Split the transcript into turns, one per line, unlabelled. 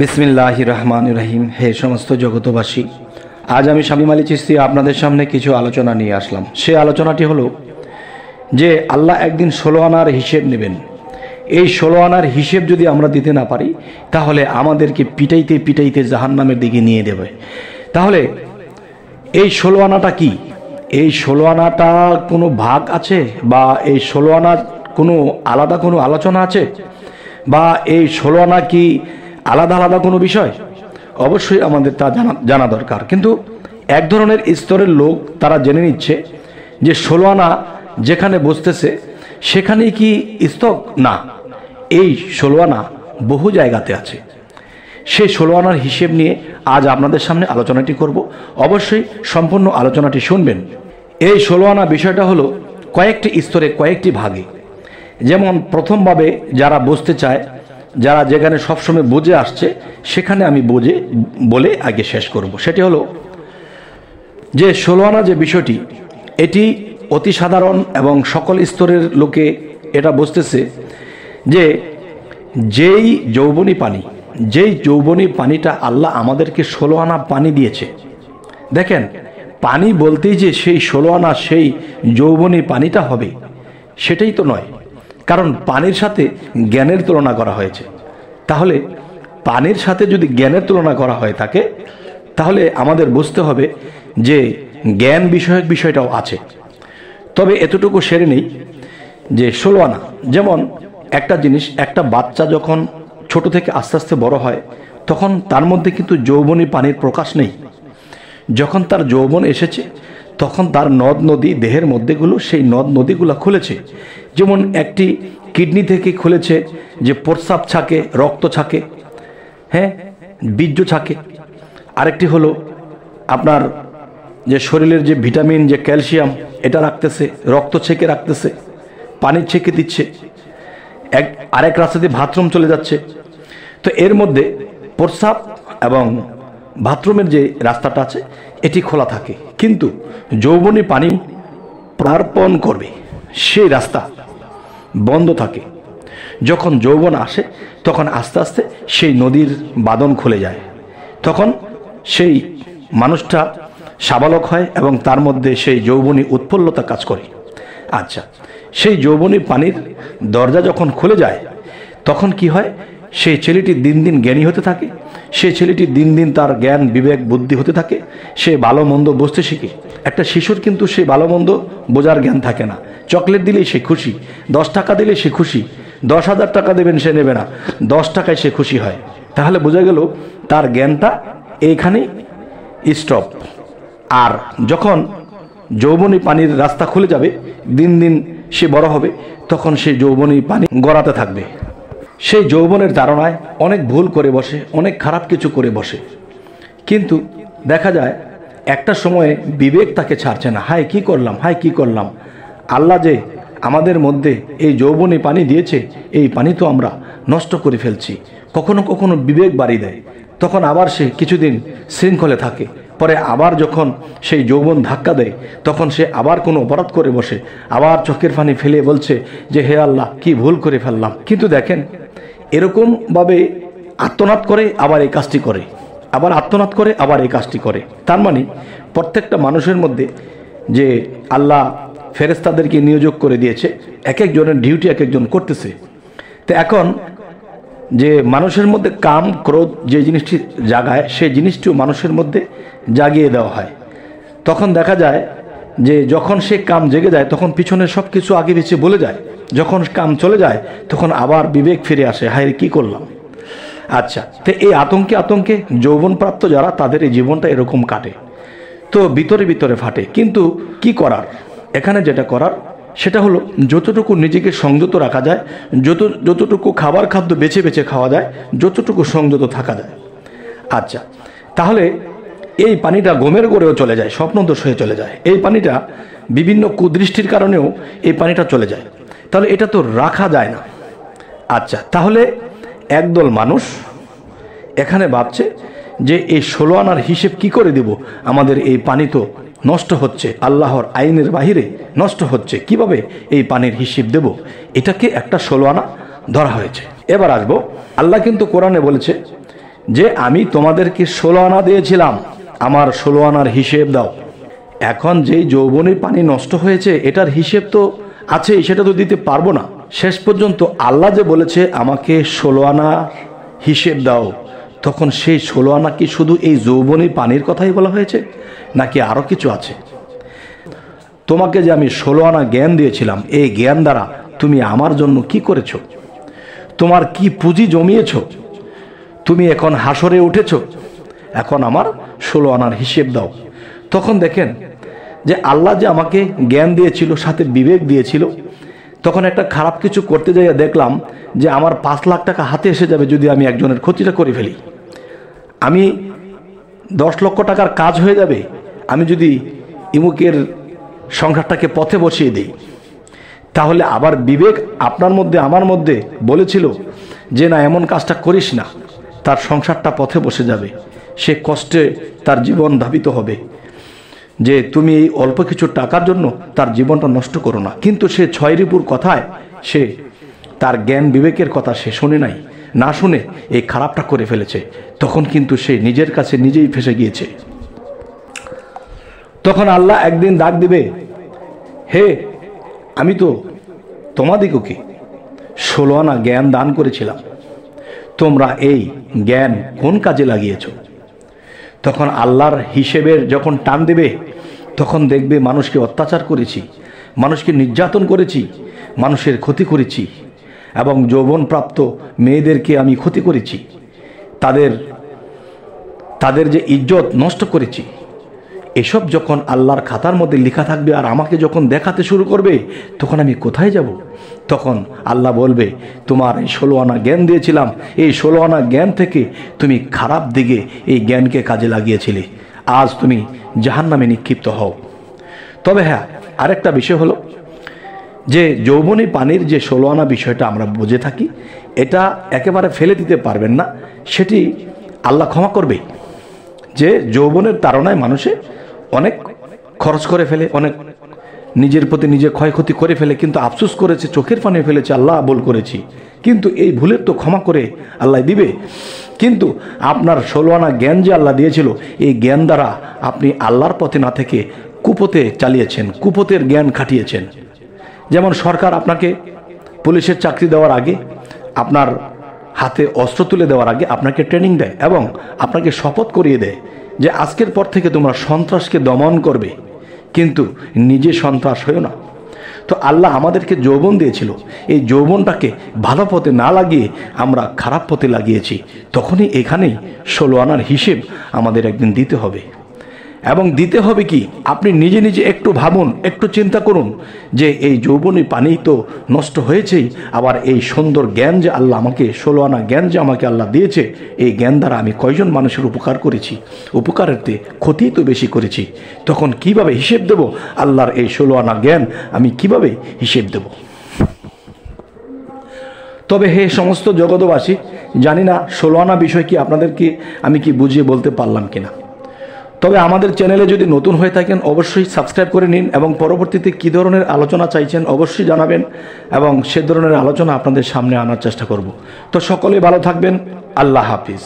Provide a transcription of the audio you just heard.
বিসমিল্লাহির রহমানির রহিম। হে সমস্ত জগতবাসী, আজ আমি শামীম আলী চিশতি আপনাদের সামনে কিছু আলোচনা নিয়ে আসলাম। সে আলোচনাটি হলো যে আল্লাহ একদিন 16 আনার হিসেব নেবেন। এই 16 আনার হিসেব যদি আমরা দিতে না পারি তাহলে আমাদেরকে পিটাইতে পিটাইতে জাহান্নামের দিকে নিয়ে দেবে। তাহলে এই 16 আনাটা কি? এই 16 আনাটা কোনো ভাগ আছে, বা এই 16 আনার কোনো আলাদা কোনো আলোচনা আছে, বা এই 16 আনা কি আলাদা আলাদা কোনো বিষয়? অবশ্যই আমাদের তা জানা দরকার। কিন্তু এক ধরনের স্তরের লোক তারা জেনে নিচ্ছে যে 16 আনা যেখানে বসতেছে সেখানেই কি স্তক? না, এই 16 আনা বহু জায়গাতে আছে। সেই 16 আনার হিসেব নিয়ে আজ আপনাদের সামনে আলোচনাটি করব। অবশ্যই সম্পূর্ণ আলোচনাটি শুনবেন। এই 16 আনা বিষয়টা হলো কয়েকটি স্তরে, কয়েকটি ভাগে। যেমন প্রথমভাবে যারা বুঝতে চায়, যারা যেখানে সবসময় বুঝে আসছে, সেখানে আমি বলে আগে শেষ করব। সেটি হলো যে 16 আনা যে বিষয়টি, এটি অতি সাধারণ এবং সকল স্তরের লোকে এটা বুঝতেছে যে যেই যৌবনী পানিটা আল্লাহ আমাদেরকে 16 আনা পানি দিয়েছে। দেখেন, পানি বলতেই যে সেই 16 আনা সেই যৌবনী পানিটা হবে সেটাই তো নয়, কারণ পানির সাথে জ্ঞানের তুলনা করা হয়েছে। তাহলে পানির সাথে যদি জ্ঞানের তুলনা করা হয়ে থাকে তাহলে আমাদের বুঝতে হবে যে জ্ঞান বিষয়ক বিষয়টাও আছে। তবে এতটুকু সেরে নেই যে 16 আনা, যেমন একটা জিনিস, একটা বাচ্চা যখন ছোট থেকে আস্তে আস্তে বড় হয় তখন তার মধ্যে কিন্তু যৌবনী পানির প্রকাশ নেই। যখন তার যৌবন এসেছে তখন তার নদ নদী দেহের মধ্যেগুলো, সেই নদ নদীগুলো খুলেছে। যেমন একটি কিডনি থেকে খুলেছে যে প্রস্রাব ছাকে, রক্ত ছাকে, হ্যাঁ, বীর্য ছাকে। আরেকটি হলো আপনার যে শরীরের যে ভিটামিন, যে ক্যালসিয়াম, এটা রাখতেছে, রক্ত ছেঁকে রাখতেছে, পানি ছেঁকে দিচ্ছে, আরেক রাস্তা দিয়ে বাথরুম চলে যাচ্ছে। তো এর মধ্যে প্রস্রাব এবং বাথরুমের যে রাস্তাটা আছে এটি খোলা থাকে, কিন্তু যৌবনী পানি প্রার্পণ করবে সেই রাস্তা বন্ধ থাকে। যখন যৌবন আসে তখন আস্তে আস্তে সেই নদীর বাঁধন খুলে যায়, তখন সেই মানুষটা সাবালক হয় এবং তার মধ্যে সেই যৌবনী উৎফুল্লতা কাজ করে। আচ্ছা, সেই যৌবনী পানির দরজা যখন খুলে যায় তখন কি হয়? সেই ছেলেটি দিন দিন জ্ঞানী হতে থাকে, সেই ছেলেটি দিন দিন তার জ্ঞান বিবেক বুদ্ধি হতে থাকে, সে ভালো মন্দ বুঝতে শিখে। একটা শিশুর কিন্তু সেই ভালো মন্দ বোঝার জ্ঞান থাকে না। চকলেট দিলেই সে খুশি, 10 টাকা দিলে সে খুশি, 10,000 টাকা দেবেন সে নেবে না, 10 টাকায় সে খুশি হয়। তাহলে বোঝা গেল তার জ্ঞানটা এইখানেই স্টপ। আর যখন যৌবনী পানির রাস্তা খুলে যাবে, দিন দিন সে বড় হবে, তখন সেই যৌবনী পানি গড়াতে থাকবে। সেই যৌবনের ধারণায় অনেক ভুল করে বসে, অনেক খারাপ কিছু করে বসে। কিন্তু দেখা যায় একটা সময়ে বিবেক তাকে ছাড়ছে না। হায় কি করলাম, হায় কি করলাম! আল্লাহ যে আমাদের মধ্যে এই যৌবনী পানি দিয়েছে, এই পানি তো আমরা নষ্ট করে ফেলছি। কখনো কখনো বিবেক বাড়িয়ে দেয়, তখন আবার সে কিছুদিন শৃঙ্খলে থাকে, পরে আবার যখন সেই যৌবন ধাক্কা দেয় তখন সে আবার কোনো অপরাধ করে বসে, আবার চোখের পানি ফেলে বলছে যে হে আল্লাহ, কি ভুল করে ফেললাম। কিন্তু দেখেন, এরকমভাবে আত্মনাদ করে আবার এই কাজটি করে, আবার আত্মনাদ করে আবার এই কাজটি করে। তার মানে প্রত্যেকটা মানুষের মধ্যে যে আল্লাহ ফেরেশতাদেরকে নিয়োগ করে দিয়েছে, এক একজনের ডিউটি এক একজন করতেছে। তো এখন যে মানুষের মধ্যে কাম ক্রোধ যে জিনিসটি জাগায়, সেই জিনিসটিও মানুষের মধ্যে জাগিয়ে দেওয়া হয়। তখন দেখা যায় যে যখন সে কাম জেগে যায় তখন পিছনে সব কিছু আগে পিছিয়ে বলে যায়, যখন কাম চলে যায় তখন আবার বিবেক ফিরে আসে, হায় কি করলাম। আচ্ছা, তো এই আতঙ্কে যৌবনপ্রাপ্ত যারা, তাদের এই জীবনটা এরকম কাটে, তো ভিতরে ভিতরে ফাটে। কিন্তু কি করার? এখানে যেটা করার সেটা হলো যতটুকু নিজেকে সংযত রাখা যায়, যতটুকু খাবার খাদ্য বেছে বেছে খাওয়া যায়, যতটুকু সংযত থাকা যায়। আচ্ছা, তাহলে এই পানিটা ঘুমের গড়েও চলে যায়, স্বপ্নদোষ হয়ে চলে যায়। এই পানিটা বিভিন্ন কুদৃষ্টির কারণেও এই পানিটা চলে যায়। তাহলে এটা তো রাখা যায় না। আচ্ছা, তাহলে একদল মানুষ এখানে ভাবছে যে এই 16 আনার হিসেব কি করে দেব? আমাদের এই পানি তো নষ্ট হচ্ছে, আল্লাহর আইনের বাহিরে নষ্ট হচ্ছে, কিভাবে এই পানির হিসেব দেব? এটাকে একটা 16 আনা ধরা হয়েছে। এবার আসবো, আল্লাহ কিন্তু কোরআনে বলেছে যে আমি তোমাদেরকে 16 আনা দিয়েছিলাম, আমার 16 আনার হিসেব দাও। এখন যেই যৌবনের পানি নষ্ট হয়েছে এটার হিসেব তো আছে, সেটা তো দিতে পারবো না। শেষ পর্যন্ত আল্লাহ যে বলেছে আমাকে 16 আনা হিসেব দাও, তখন সেই 16 আনা কি শুধু এই যৌবনী পানির কথাই বলা হয়েছে, নাকি আরও কিছু আছে? তোমাকে যে আমি 16 আনা জ্ঞান দিয়েছিলাম, এই জ্ঞান দ্বারা তুমি আমার জন্য কি করেছো? তোমার কি পুঁজি জমিয়েছো? তুমি এখন হাসরে উঠেছো, এখন আমার 16 আনার হিসেব দাও। তখন দেখেন যে আল্লাহ যে আমাকে জ্ঞান দিয়েছিল, সাথে বিবেক দিয়েছিল, তখন একটা খারাপ কিছু করতে যাইয়া দেখলাম যে আমার 5 লাখ টাকা হাতে এসে যাবে যদি আমি একজনের ক্ষতিটা করে ফেলি। আমি 10 লক্ষ টাকার কাজ হয়ে যাবে আমি যদি ইমুকের সংসারটাকে পথে বসিয়ে দিই। তাহলে আবার বিবেক আপনার মধ্যে আমার মধ্যে বলেছিল যে না, এমন কাজটা করিস না, তার সংসারটা পথে বসে যাবে, সে কষ্টে তার জীবন ধাবিত হবে, যে তুমি এই অল্প কিছু টাকার জন্য তার জীবনটা নষ্ট করো না। কিন্তু সে 6 রিপুর কথায় সে তার জ্ঞান বিবেকের কথা সে শোনে নাই, না শুনে এই খারাপটা করে ফেলেছে। তখন কিন্তু সে নিজের কাছে নিজেই ফেসে গিয়েছে। তখন আল্লাহ একদিন ডাক দিবে, হে আমি তো তোমাদিগকে 16 আনা জ্ঞান দান করেছিলাম, তোমরা এই জ্ঞান কোন কাজে লাগিয়েছ? তখন আল্লাহর হিসেবের যখন টান দেবে, তখন দেখবে মানুষকে অত্যাচার করেছি, মানুষকে নির্যাতন করেছি, মানুষের ক্ষতি করেছি, এবং যৌবনপ্রাপ্ত মেয়েদেরকে আমি ক্ষতি করেছি, তাদের যে ইজ্জত নষ্ট করেছি। এসব যখন আল্লাহর খাতার মধ্যে লেখা থাকবে আর আমাকে যখন দেখাতে শুরু করবে, তখন আমি কোথায় যাব? তখন আল্লাহ বলবে, তোমার এই 16 আনা জ্ঞান দিয়েছিলাম, এই 16 আনা জ্ঞান থেকে তুমি খারাপ দিকে এই জ্ঞানকে কাজে লাগিয়েছিলে, আজ তুমি জাহান্নামে নিক্ষিপ্ত হও। তবে হ্যাঁ, আরেকটা বিষয় হলো যে যৌবনী পানির যে 16 আনা বিষয়টা আমরা বুঝে থাকি, এটা একেবারে ফেলে দিতে পারবেন না, সেটি আল্লাহ ক্ষমা করবে। যে যৌবনের তাড়নায় মানুষে অনেক খরচ করে ফেলে, অনেক নিজের প্রতি নিজে ক্ষয়ক্ষতি করে ফেলে, কিন্তু আফসোস করেছে, চোখের পানি ফেলেছে, আল্লাহ ভুল করেছি, কিন্তু এই ভুলের তো ক্ষমা করে আল্লাহ দিবে। কিন্তু আপনার 16 আনা জ্ঞান যে আল্লাহ দিয়েছিল, এই জ্ঞান দ্বারা আপনি আল্লাহর পথে না থেকে কুপথে চালিয়েছেন, কুপথের জ্ঞান খাটিয়েছেন। যেমন সরকার আপনাকে পুলিশের চাকরি দেওয়ার আগে, আপনার হাতে অস্ত্র তুলে দেওয়ার আগে আপনাকে ট্রেনিং দেয় এবং আপনাকে শপথ করিয়ে দেয় যে আজকের পর থেকে তোমরা সন্ত্রাসকে দমন করবে, কিন্তু নিজে সন্ত্রাস হয়েও না। তো আল্লাহ আমাদেরকে যৌবন দিয়েছিল, এই যৌবনটাকে ভালো পথে না লাগিয়ে আমরা খারাপ পথে লাগিয়েছি। তখনই এখানেই 16 আনার হিসেব আমাদের একদিন দিতে হবে। এবং দিতে হবে কি, আপনি নিজে নিজে একটু ভাবুন, একটু চিন্তা করুন যে এই যৌবনী পানি তো নষ্ট হয়েছেই, আবার এই সুন্দর জ্ঞান যে আল্লাহ আমাকে 16 আনা জ্ঞান যে আমাকে আল্লাহ দিয়েছে, এই জ্ঞান দ্বারা আমি কয়জন মানুষের উপকার করেছি, উপকারের ক্ষতি তো বেশি করেছি। তখন কিভাবে হিসেব দেব? আল্লাহর এই 16 আনা জ্ঞান আমি কিভাবে হিসেব দেব? তবে হে সমস্ত জগতবাসী, জানি না 16 আনা বিষয় কি আপনাদেরকে আমি কি বুঝিয়ে বলতে পারলাম কিনা। তবে আমাদের চ্যানেলে যদি নতুন হয়ে থাকেন অবশ্যই সাবস্ক্রাইব করে নিন, এবং পরবর্তীতে কী ধরনের আলোচনা চাইছেন অবশ্যই জানাবেন, এবং সে ধরনের আলোচনা আপনাদের সামনে আনার চেষ্টা করব। তো সকলে ভালো থাকবেন, আল্লাহ হাফিজ।